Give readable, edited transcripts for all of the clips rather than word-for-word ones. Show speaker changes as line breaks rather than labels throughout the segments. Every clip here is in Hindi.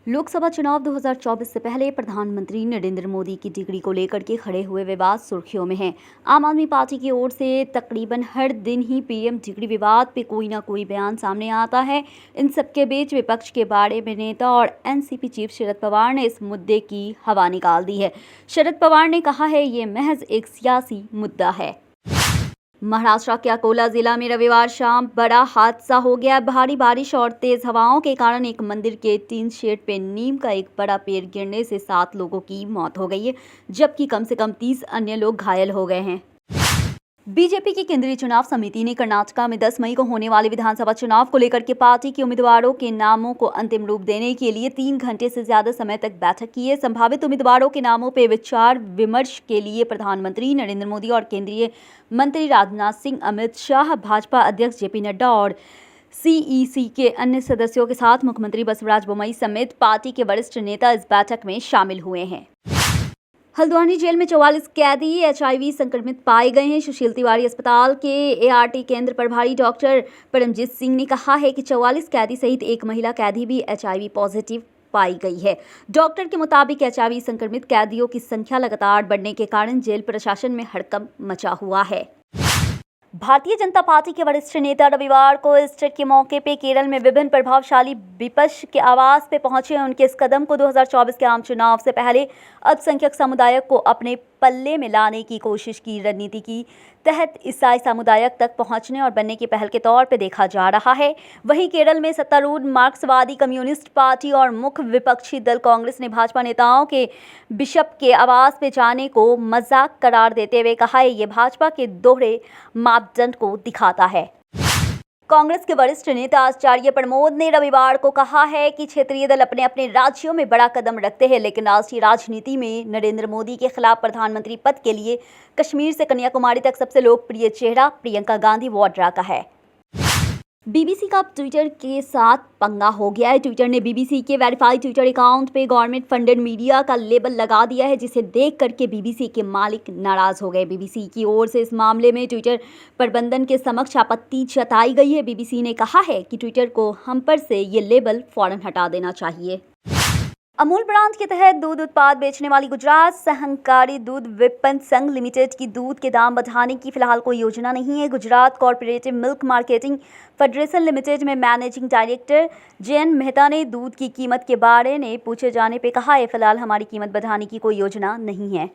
लोकसभा चुनाव 2024 से पहले प्रधानमंत्री नरेंद्र मोदी की टिकड़ी को लेकर के खड़े हुए विवाद सुर्खियों में है। आम आदमी पार्टी की ओर से तकरीबन हर दिन ही पीएम टिकड़ी विवाद पे कोई ना कोई बयान सामने आता है। इन सबके बीच विपक्ष के बाड़े में नेता और एनसीपी चीफ शरद पवार ने इस मुद्दे की हवा निकाल दी है। शरद पवार ने कहा है ये महज एक सियासी मुद्दा है। महाराष्ट्र के अकोला जिला में रविवार शाम बड़ा हादसा हो गया। भारी बारिश और तेज हवाओं के कारण एक मंदिर के टीन शेड पे नीम का एक बड़ा पेड़ गिरने से 7 लोगों की मौत हो गई है, जबकि कम से कम 30 अन्य लोग घायल हो गए हैं। बीजेपी की केंद्रीय चुनाव समिति ने कर्नाटक में 10 मई को होने वाले विधानसभा चुनाव को लेकर के पार्टी के उम्मीदवारों के नामों को अंतिम रूप देने के लिए 3 घंटे से ज्यादा समय तक बैठक की है। संभावित उम्मीदवारों के नामों पर विचार विमर्श के लिए प्रधानमंत्री नरेंद्र मोदी और केंद्रीय मंत्री राजनाथ सिंह, अमित शाह, भाजपा अध्यक्ष जेपी नड्डा और सीईसी के अन्य सदस्यों के साथ मुख्यमंत्री बसवराज बोम्मई समेत पार्टी के वरिष्ठ नेता इस बैठक में शामिल हुए हैं। हल्द्वानी जेल में 44 कैदी एचआईवी संक्रमित पाए गए हैं। सुशील तिवारी अस्पताल के एआरटी केंद्र प्रभारी डॉक्टर परमजीत सिंह ने कहा है कि 44 कैदी सहित एक महिला कैदी भी एचआईवी पॉजिटिव पाई गई है। डॉक्टर के मुताबिक एचआईवी संक्रमित कैदियों की संख्या लगातार बढ़ने के कारण जेल प्रशासन में हड़कंप मचा हुआ है। भारतीय जनता पार्टी के वरिष्ठ नेता रविवार को ईस्टर के मौके पे केरल में विभिन्न प्रभावशाली विपक्ष के आवास पे पहुंचे। उनके इस कदम को 2024 के आम चुनाव से पहले अल्पसंख्यक समुदाय को अपने पल्ले में लाने की कोशिश की रणनीति की तहत ईसाई समुदाय तक पहुंचने और बनने की पहल के तौर पे देखा जा रहा है। वहीं केरल में सत्तारूढ़ मार्क्सवादी कम्युनिस्ट पार्टी और मुख्य विपक्षी दल कांग्रेस ने भाजपा नेताओं के बिशप के आवास पे जाने को मजाक करार देते हुए कहा है ये भाजपा के दोहरे मापदंड को दिखाता है। कांग्रेस के वरिष्ठ नेता आचार्य प्रमोद ने रविवार को कहा है कि क्षेत्रीय दल अपने अपने राज्यों में बड़ा कदम रखते हैं, लेकिन राष्ट्रीय राजनीति में नरेंद्र मोदी के खिलाफ प्रधानमंत्री पद के लिए कश्मीर से कन्याकुमारी तक सबसे लोकप्रिय चेहरा प्रियंका गांधी वाड्रा का है। बीबीसी का ट्विटर के साथ पंगा हो गया है। ट्विटर ने बीबीसी के वेरीफाइड ट्विटर अकाउंट पे गवर्नमेंट फंडेड मीडिया का लेबल लगा दिया है, जिसे देख करके बीबीसी के मालिक नाराज हो गए। बीबीसी की ओर से इस मामले में ट्विटर प्रबंधन के समक्ष आपत्ति जताई गई है। बीबीसी ने कहा है कि ट्विटर को हम पर से ये लेबल फौरन हटा देना चाहिए। अमूल ब्रांड के तहत दूध उत्पाद बेचने वाली गुजरात सहकारी दूध विपणन संघ लिमिटेड की दूध के दाम बढ़ाने की फिलहाल कोई योजना नहीं है। Gujarat corporative milk marketing federation limited में मैनेजिंग डायरेक्टर जयंत मेहता ने दूध की कीमत के बारे में पूछे जाने पे कहा है फिलहाल हमारी कीमत बढ़ाने की कोई योजना नहीं है।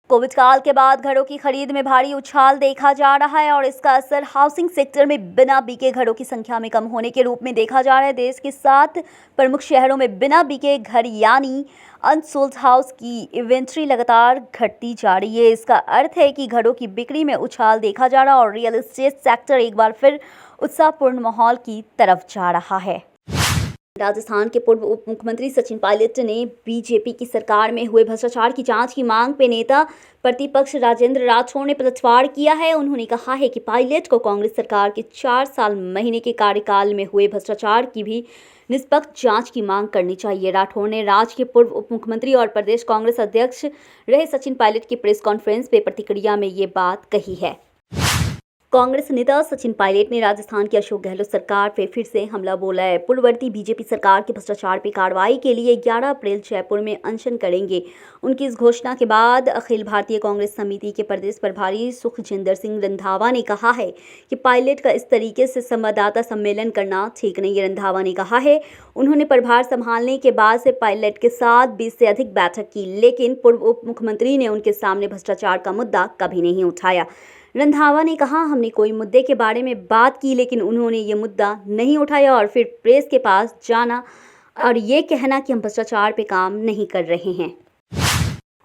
कोविड काल के बाद घरों की खरीद में भारी उछाल देखा जा रहा है और इसका असर हाउसिंग सेक्टर में बिना बिके घरों की संख्या में कम होने के रूप में देखा जा रहा है। देश के 7 प्रमुख शहरों में बिना बिके घर यानी अनसोल्ड हाउस की इन्वेंट्री लगातार घटती जा रही है। इसका अर्थ है कि घरों की बिक्री में उछाल देखा जा रहा है और रियल एस्टेट सेक्टर एक बार फिर उत्साहपूर्ण माहौल की तरफ जा रहा है। राजस्थान के पूर्व उप मुख्यमंत्री सचिन पायलट ने बीजेपी की सरकार में हुए भ्रष्टाचार की जांच की मांग पे नेता प्रतिपक्ष राजेंद्र राठौड़ ने पलटवार किया है। उन्होंने कहा है कि पायलट को कांग्रेस सरकार के 4 साल महीने के कार्यकाल में हुए भ्रष्टाचार की भी निष्पक्ष जांच की मांग करनी चाहिए। राठौड़ ने राज्य के पूर्व उप मुख्यमंत्री और प्रदेश कांग्रेस अध्यक्ष रहे सचिन पायलट की प्रेस कॉन्फ्रेंस में प्रतिक्रिया में ये बात कही है। कांग्रेस नेता सचिन पायलट ने राजस्थान की अशोक गहलोत सरकार पर फिर से हमला बोला है। पूर्ववर्ती बीजेपी सरकार के भ्रष्टाचार पर कार्रवाई के लिए 11 अप्रैल जयपुर में अनशन करेंगे। उनकी इस घोषणा के बाद अखिल भारतीय कांग्रेस समिति के प्रदेश प्रभारी सुखजिंदर सिंह रंधावा ने कहा है कि पायलट का इस तरीके से संवाददाता सम्मेलन करना ठीक नहीं है। रंधावा ने कहा है उन्होंने प्रभार संभालने के बाद से पायलट के साथ 20 से अधिक बैठक की, लेकिन पूर्व उप मुख्यमंत्री ने उनके सामने भ्रष्टाचार का मुद्दा कभी नहीं उठाया। रंधावा ने कहा हमने कोई मुद्दे के बारे में बात की, लेकिन उन्होंने ये मुद्दा नहीं उठाया और फिर प्रेस के पास जाना और ये कहना कि हम भ्रष्टाचार पे काम नहीं कर रहे हैं।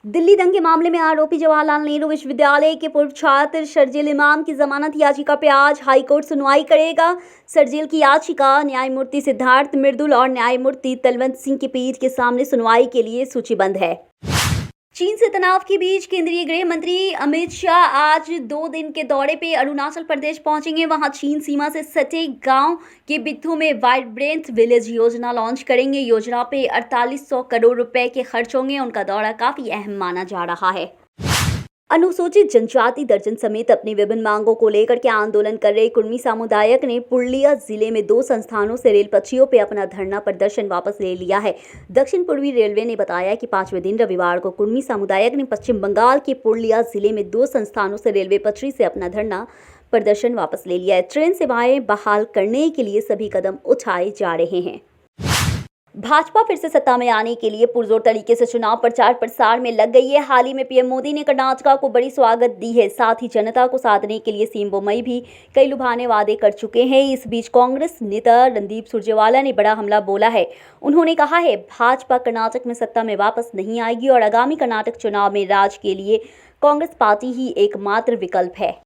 दिल्ली दंगे मामले में आरोपी जवाहरलाल नेहरू विश्वविद्यालय के पूर्व छात्र शर्जील इमाम की जमानत याचिका पे आज हाईकोर्ट सुनवाई करेगा। शर्जील की याचिका न्यायमूर्ति सिद्धार्थ मृदुल और न्यायमूर्ति तलवंत सिंह की पीठ के सामने सुनवाई के लिए सूचीबद्ध है। चीन से तनाव के बीच केंद्रीय गृह मंत्री अमित शाह आज 2 दिन के दौरे पे अरुणाचल प्रदेश पहुंचेंगे। वहां चीन सीमा से सटे गांव के बिट्ठू में वाइब्रेंट विलेज योजना लॉन्च करेंगे। योजना पे 4800 करोड़ रुपए के खर्च होंगे। उनका दौरा काफी अहम माना जा रहा है। अनुसूचित जनजाति दर्जन समेत अपनी विभिन्न मांगों को लेकर के आंदोलन कर रहे कुर्मी सामुदायिक ने पुरुलिया जिले में 2 संस्थानों से रेल पटरियों पर अपना धरना प्रदर्शन वापस ले लिया है। दक्षिण पूर्वी रेलवे ने बताया कि 5वें दिन रविवार को कुर्मी सामुदायिक ने पश्चिम बंगाल के पुरुलिया जिले में 2 संस्थानों से रेलवे पटरी से अपना धरना प्रदर्शन वापस ले लिया है। ट्रेन सेवाएं बहाल करने के लिए सभी कदम उठाए जा रहे हैं। भाजपा फिर से सत्ता में आने के लिए पुरजोर तरीके से चुनाव प्रचार प्रसार में लग गई है। हाल ही में पीएम मोदी ने कर्नाटका को बड़ी स्वागत दी है। साथ ही जनता को साधने के लिए सीएम बोम्मई भी कई लुभाने वादे कर चुके हैं। इस बीच कांग्रेस नेता रणदीप सुरजेवाला ने बड़ा हमला बोला है। उन्होंने कहा है, भाजपा कर्नाटक में सत्ता में वापस नहीं आएगी और आगामी कर्नाटक चुनाव में राज के लिए कांग्रेस पार्टी ही एकमात्र विकल्प है।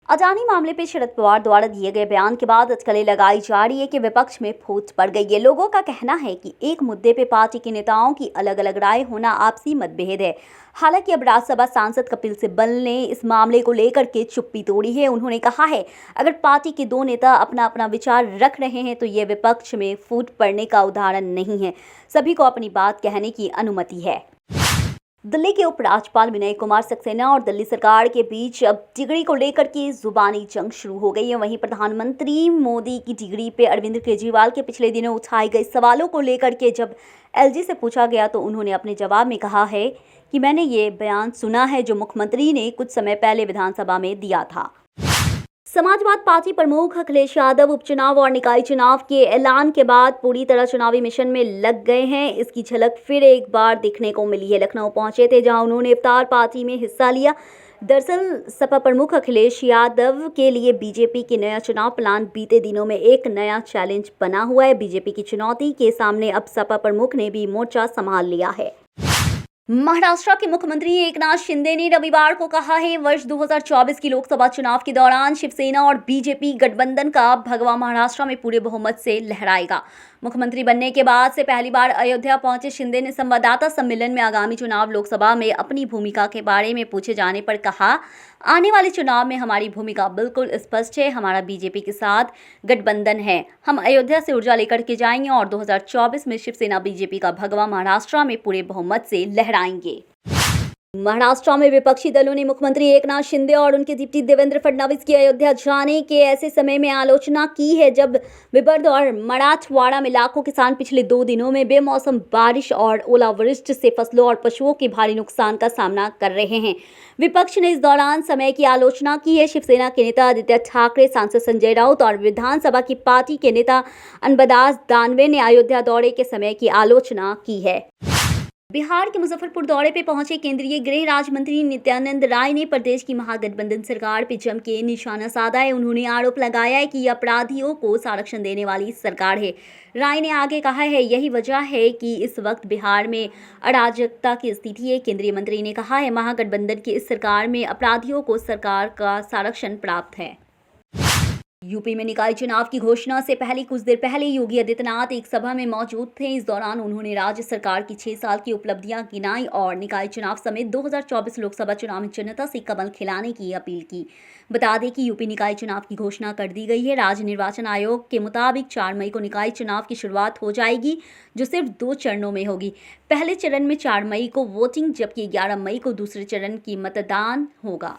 अडानी मामले पर शरद पवार द्वारा दिए गए बयान के बाद अटकलें लगाई जा रही है कि विपक्ष में फूट पड़ गई है। लोगों का कहना है कि एक मुद्दे पे पार्टी के नेताओं की अलग अलग राय होना आपसी मतभेद है। हालांकि अब राज्यसभा सांसद कपिल सिब्बल ने इस मामले को लेकर के चुप्पी तोड़ी है। उन्होंने कहा है, अगर पार्टी के 2 नेता अपना अपना विचार रख रहे हैं तो ये विपक्ष में फूट पड़ने का उदाहरण नहीं है। सभी को अपनी बात कहने की अनुमति है। दिल्ली के उपराज्यपाल विनय कुमार सक्सेना और दिल्ली सरकार के बीच अब टिकड़ी को लेकर के जुबानी जंग शुरू हो गई है। वहीं प्रधानमंत्री मोदी की टिकड़ी पे अरविंद केजरीवाल के पिछले दिनों उठाए गए सवालों को लेकर के जब एलजी से पूछा गया तो उन्होंने अपने जवाब में कहा है कि मैंने ये बयान सुना है जो मुख्यमंत्री ने कुछ समय पहले विधानसभा में दिया था। समाजवादी पार्टी प्रमुख अखिलेश यादव उपचुनाव और निकाय चुनाव के ऐलान के बाद पूरी तरह चुनावी मिशन में लग गए हैं। इसकी झलक फिर एक बार दिखने को मिली है। लखनऊ पहुंचे थे जहां उन्होंने इफ्तार पार्टी में हिस्सा लिया। दरअसल सपा प्रमुख अखिलेश यादव के लिए बीजेपी के नया चुनाव प्लान बीते दिनों में एक नया चैलेंज बना हुआ है। बीजेपी की चुनौती के सामने अब सपा प्रमुख ने भी मोर्चा संभाल लिया है। महाराष्ट्र के मुख्यमंत्री एकनाथ शिंदे ने रविवार को कहा है, वर्ष 2024 की लोकसभा चुनाव के दौरान शिवसेना और बीजेपी गठबंधन का भगवा महाराष्ट्र में पूरे बहुमत से लहराएगा। मुख्यमंत्री बनने के बाद से पहली बार अयोध्या पहुंचे शिंदे ने संवाददाता सम्मेलन में आगामी चुनाव लोकसभा में अपनी भूमिका के बारे में पूछे जाने पर कहा, आने वाले चुनाव में हमारी भूमिका बिल्कुल स्पष्ट है। हमारा बीजेपी के साथ गठबंधन है। हम अयोध्या से ऊर्जा लेकर के जाएंगे और 2024 में शिवसेना बीजेपी का भगवा महाराष्ट्र में पूरे बहुमत से लहराएंगे। महाराष्ट्र में विपक्षी दलों ने मुख्यमंत्री एकनाथ शिंदे और उनके डिप्टी देवेंद्र फडणवीस की अयोध्या जाने के ऐसे समय में आलोचना की है जब विदर्भ और मराठवाड़ा में लाखों किसान पिछले 2 दिनों में बेमौसम बारिश और ओलावृष्टि से फसलों और पशुओं के भारी नुकसान का सामना कर रहे हैं। विपक्ष ने इस दौरान समय की आलोचना की है। शिवसेना के नेता आदित्य ठाकरे, सांसद संजय राउत और विधानसभा की पार्टी के नेता अन्बदास दानवे ने अयोध्या दौरे के समय की आलोचना की है। बिहार के मुजफ्फरपुर दौरे पे पहुंचे केंद्रीय गृह राज्य मंत्री नित्यानंद राय ने प्रदेश की महागठबंधन सरकार पे जम के निशाना साधा है। उन्होंने आरोप लगाया है कि ये अपराधियों को संरक्षण देने वाली सरकार है। राय ने आगे कहा है, यही वजह है कि इस वक्त बिहार में अराजकता की स्थिति है। केंद्रीय मंत्री ने कहा है, महागठबंधन की इस सरकार में अपराधियों को सरकार का संरक्षण प्राप्त है। यूपी में निकाय चुनाव की घोषणा से पहले कुछ देर पहले योगी आदित्यनाथ एक सभा में मौजूद थे। इस दौरान उन्होंने राज्य सरकार की 6 साल की उपलब्धियां गिनाई और निकाय चुनाव समेत 2024 लोकसभा चुनाव में जनता से कमल खिलाने की अपील की। बता दें कि यूपी निकाय चुनाव की घोषणा कर दी गई है। राज्य निर्वाचन आयोग के मुताबिक 4 मई को निकाय चुनाव की शुरुआत हो जाएगी, जो सिर्फ 2 चरणों में होगी। पहले चरण में 4 मई को वोटिंग, जबकि 11 मई को दूसरे चरण की मतदान होगा।